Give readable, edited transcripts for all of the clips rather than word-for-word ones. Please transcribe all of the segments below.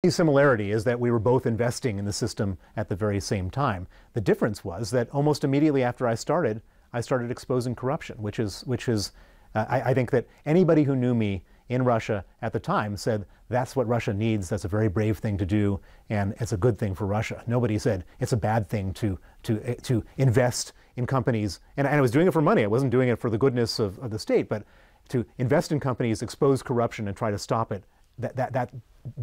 The similarity is that we were both investing in the system at the very same time. The difference was that almost immediately after I started exposing corruption, which is I think that anybody who knew me in Russia at the time said that's what Russia needs, that's a very brave thing to do, and it's a good thing for Russia. Nobody said it's a bad thing to invest in companies, and I was doing it for money. I wasn't doing it for the goodness of the state, but to invest in companies, expose corruption, and try to stop it, that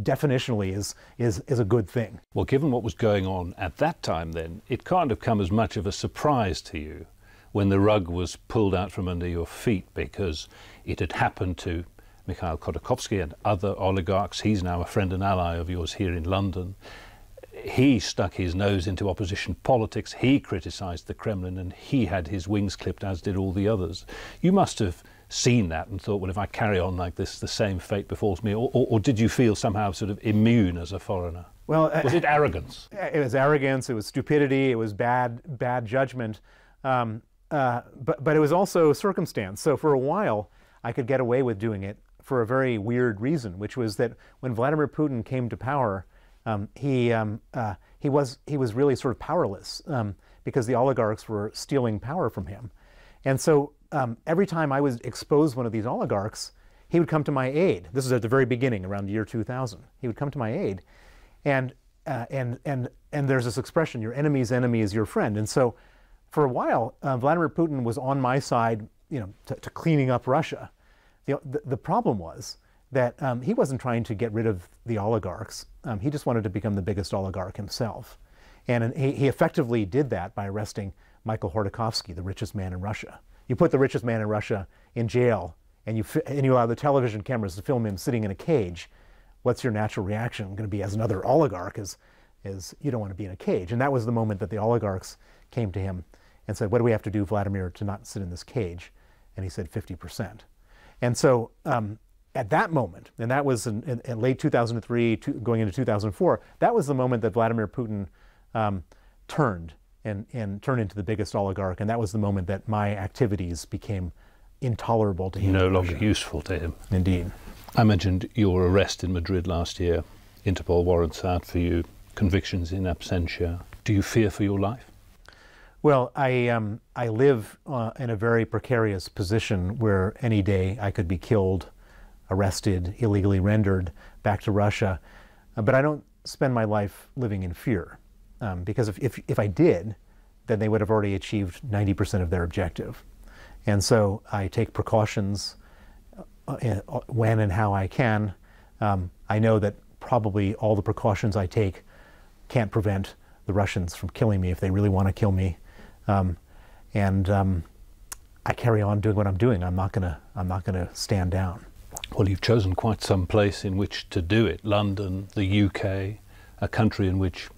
definitionally is a good thing. Well, given what was going on at that time then, it can't have come as much of a surprise to you when the rug was pulled out from under your feet, because it had happened to Mikhail Khodorkovsky and other oligarchs. He's now a friend and ally of yours here in London. He stuck his nose into opposition politics, he criticised the Kremlin, and he had his wings clipped, as did all the others. You must have seen that and thought, well, if I carry on like this, the same fate befalls me, or did you feel somehow sort of immune as a foreigner? Well, was it arrogance? It was arrogance, it was stupidity, it was bad judgment, but it was also circumstance. So for a while, I could get away with doing it for a very weird reason, which was that when Vladimir Putin came to power, he was really sort of powerless because the oligarchs were stealing power from him. And so every time I would expose one of these oligarchs, he would come to my aid. This is at the very beginning, around the year 2000. He would come to my aid, and there's this expression: "Your enemy's enemy is your friend." And so, for a while, Vladimir Putin was on my side, to cleaning up Russia. The problem was that he wasn't trying to get rid of the oligarchs. He just wanted to become the biggest oligarch himself, and he effectively did that by arresting Michael Khodorkovsky, the richest man in Russia. You put the richest man in Russia in jail, and you allow the television cameras to film him sitting in a cage. What's your natural reaction going to be as another oligarch? Is you don't want to be in a cage. And that was the moment that the oligarchs came to him and said, "What do we have to do, Vladimir, to not sit in this cage?" And he said 50%. And so at that moment, and that was in late 2003, going into 2004, that was the moment that Vladimir Putin turned and turned into the biggest oligarch, and that was the moment that my activities became intolerable to him. No longer useful to him. Indeed. I mentioned your arrest in Madrid last year. Interpol warrants out for you, convictions in absentia. Do you fear for your life? Well, I live in a very precarious position where any day I could be killed, arrested, illegally rendered back to Russia, but I don't spend my life living in fear. Because if I did, then they would have already achieved 90% of their objective. And so I take precautions when and how I can. I know that probably all the precautions I take can't prevent the Russians from killing me if they really want to kill me. I carry on doing what I'm doing. I'm not gonna stand down. Well, you've chosen quite some place in which to do it. London, the UK, a country in which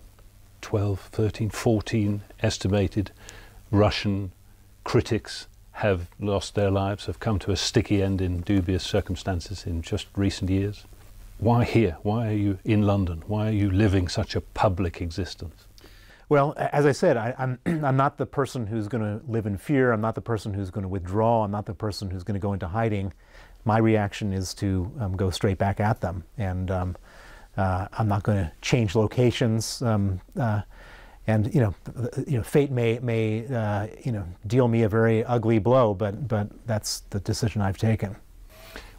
12, 13, 14 estimated Russian critics have lost their lives, have come to a sticky end in dubious circumstances in just recent years. Why here? Why are you in London? Why are you living such a public existence? Well, as I said, I'm not the person who's going to live in fear. I'm not the person who's going to withdraw. I'm not the person who's going to go into hiding. My reaction is to go straight back at them, and I'm not going to change locations. And fate may deal me a very ugly blow, but that's the decision I've taken.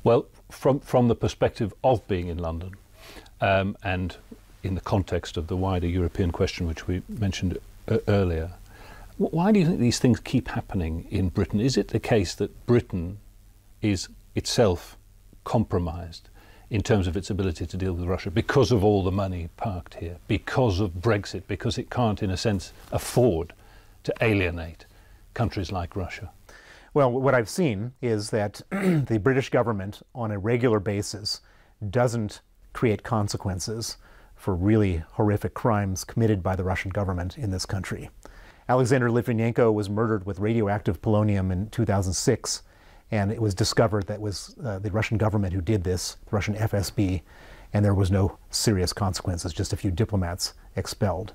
Well, from the perspective of being in London, and in the context of the wider European question, which we mentioned earlier, why do you think these things keep happening in Britain? Is it the case that Britain is itself compromised in terms of its ability to deal with Russia because of all the money parked here, because of Brexit, because it can't, in a sense, afford to alienate countries like Russia? Well, what I've seen is that the British government, on a regular basis, doesn't create consequences for really horrific crimes committed by the Russian government in this country. Alexander Litvinenko was murdered with radioactive polonium in 2006, and it was discovered that it was the Russian government who did this, the Russian FSB, and there was no serious consequences, just a few diplomats expelled.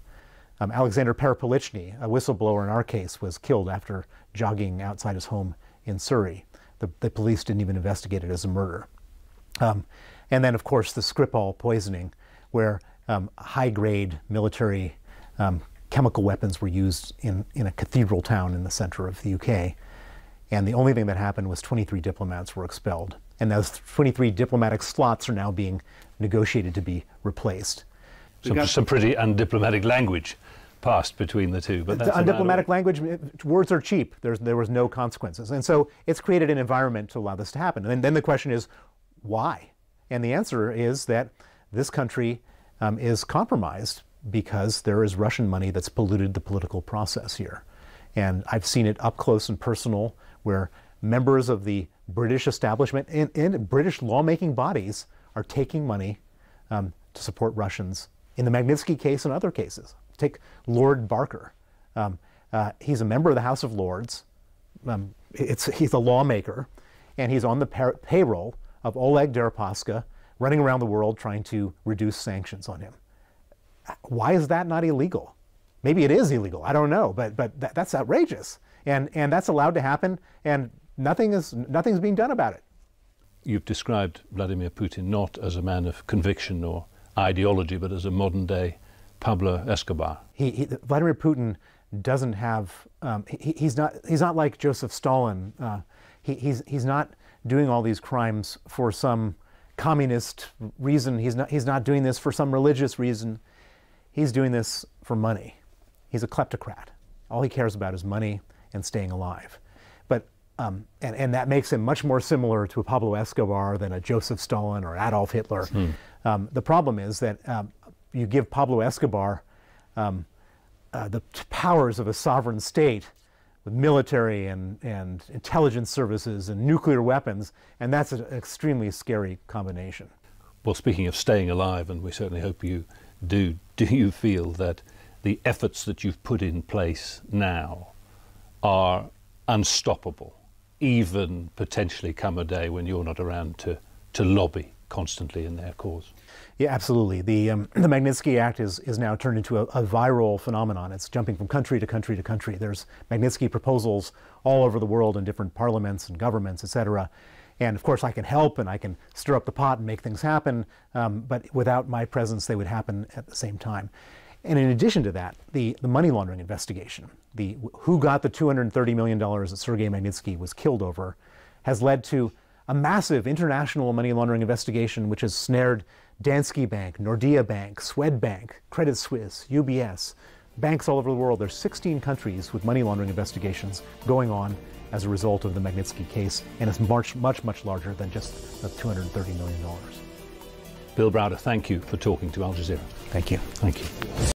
Alexander Perepelichny, a whistleblower in our case, was killed after jogging outside his home in Surrey. The police didn't even investigate it as a murder. And then, of course, the Skripal poisoning where high-grade military chemical weapons were used in a cathedral town in the center of the UK. And the only thing that happened was 23 diplomats were expelled. And those 23 diplomatic slots are now being negotiated to be replaced. Some pretty undiplomatic language passed between the two. But that's undiplomatic language, words are cheap. There was no consequences. And so it's created an environment to allow this to happen. And then the question is, why? And the answer is that this country is compromised because there is Russian money that's polluted the political process here. And I've seen it up close and personal where members of the British establishment and British lawmaking bodies are taking money to support Russians in the Magnitsky case and other cases. Take Lord Barker. He's a member of the House of Lords. He's a lawmaker, and he's on the payroll of Oleg Deripaska, running around the world trying to reduce sanctions on him. Why is that not illegal? Maybe it is illegal. I don't know, but that's outrageous, and that's allowed to happen, and nothing's being done about it. You've described Vladimir Putin not as a man of conviction or ideology, but as a modern-day Pablo Escobar. Vladimir Putin doesn't have. He's not like Joseph Stalin. He's not doing all these crimes for some communist reason. He's not doing this for some religious reason. He's doing this for money. He's a kleptocrat. All he cares about is money and staying alive. But and that makes him much more similar to a Pablo Escobar than a Joseph Stalin or Adolf Hitler. The problem is that you give Pablo Escobar the powers of a sovereign state with military and intelligence services and nuclear weapons, and that's an extremely scary combination. Well, speaking of staying alive, and we certainly hope you do you feel that the efforts that you've put in place now are unstoppable, even potentially come a day when you're not around to lobby constantly in their cause? Yeah, absolutely. The Magnitsky Act is now turned into a viral phenomenon. It's jumping from country to country to country. There's Magnitsky proposals all over the world in different parliaments and governments, et cetera. And of course I can help and I can stir up the pot and make things happen, but without my presence they would happen at the same time. And in addition to that, the money laundering investigation, who got the $230 million that Sergei Magnitsky was killed over, has led to a massive international money laundering investigation which has snared Danske Bank, Nordea Bank, Swedbank, Credit Suisse, UBS, banks all over the world. There's 16 countries with money laundering investigations going on as a result of the Magnitsky case, and it's much, much larger than just the $230 million. Bill Browder, thank you for talking to Al Jazeera. Thank you. Thank you.